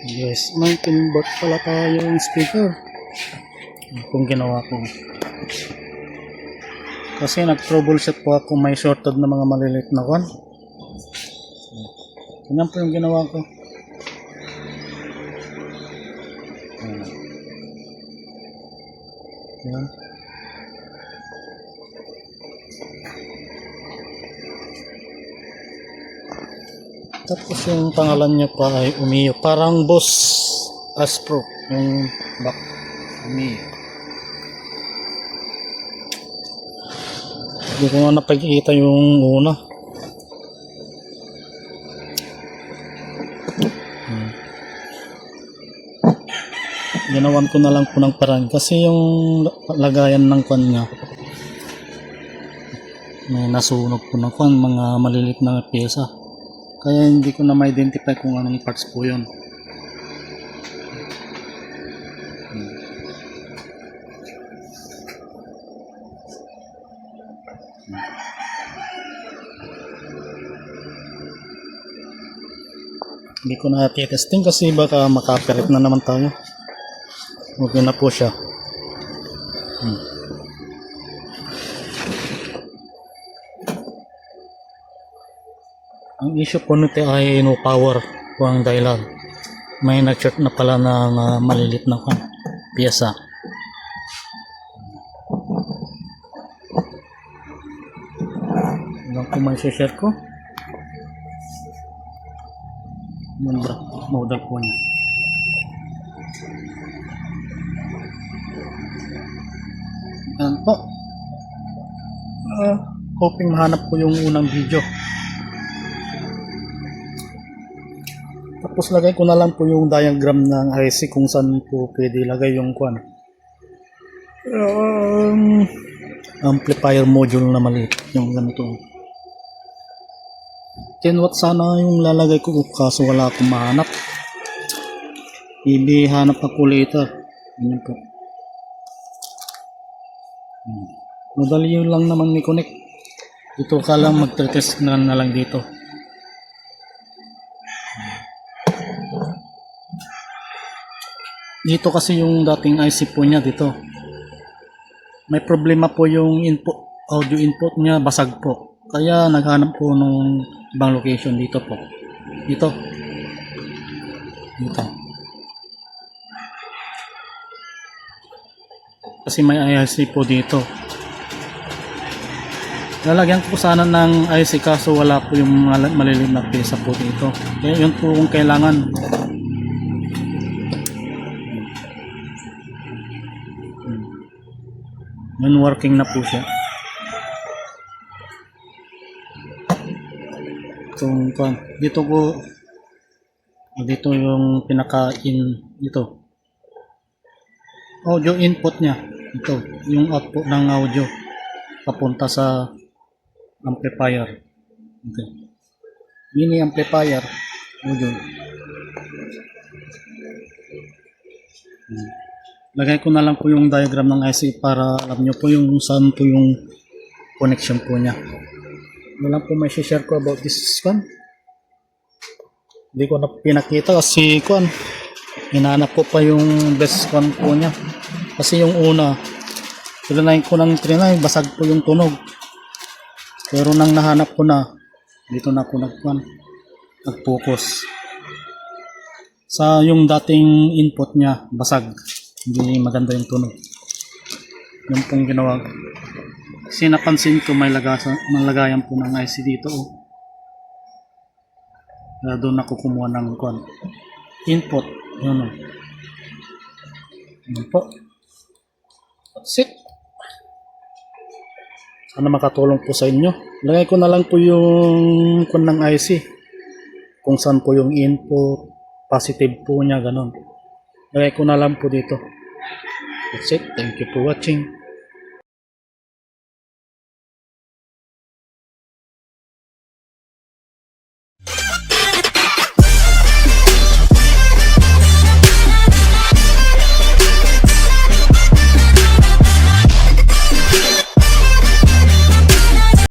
Yes, may convert pala tayo yung speaker. Kung ginawa ko. Kasi nag-troubleshoot po ako, may shorted na mga maliliit na kwan. Ganyan po yung ginawa ko. Yan. Tapos yung pangalan niya pa ay Umiyo. Parang Boss Aspro yung back. Umiyo. Hindi ko nga napagkikita yung una. Ginawan ko na lang po ng paraan kasi yung lagayan ng kwan niya may nasunog po ng kwan, mga malilit na pyesa, kaya hindi ko na ma-identify kung anong parts po yun. Hindi ko na testing kasi baka makaperit na naman tayo. Okay na po siya. Ang issue po nito ay no power po ang dahilan. May nag-short na pala ng malilit na pyesa. Ilang po man share ko. Yung model po niya. Yan po. Hoping mahanap ko yung unang video. Tapos lagay ko na lang po yung diagram ng IC kung saan po pwede ilagay yung kwan. Amplifier module na maliit. Yung ganito. 10 watt sana yung lalagay ko kaso wala akong mahanap. Hanap ako later. Ganyan po. Madali yun lang naman i-connect. Ito ka lang mag-test na lang dito. Dito kasi yung dating IC po niya dito. May problema po yung audio input niya, basag po. Kaya naghanap po nung ibang location dito po. Dito. Kasi may IC po dito. Lalagyan ko sana ng IC kaso wala po yung maliliit na pyesa po dito. Kaya yun po kung kailangan. Yun, working na po siya. Dito yung pinaka-in dito. Audio input niya. Ito, yung output ng audio papunta sa amplifier. Okay. Mini amplifier. Audio. Lagay ko na lang po yung diagram ng IC para alam nyo po yung saan po yung connection po niya. Wala po may share ko about this one. Hindi ko na pinakita kasi hinanap ko pa yung best one po niya. Kasi yung una, trinay ko basag po yung tunog. Pero nang nahanap ko na, dito na ako nag-focus. Sa yung dating input niya, basag. Hindi maganda yung tunog. Yung pong ginawa ko. Kasi napansin ko may lagayan po ng IC dito. Kaya doon ako kumuha ng input. Yun. Yun po. That's it. Sana makatulong po sa inyo. Lagay ko na lang po yung ng IC. Kung saan po yung input. Positive po niya. Ganon. Lagay ko na lang po dito. That's it. Thank you for watching.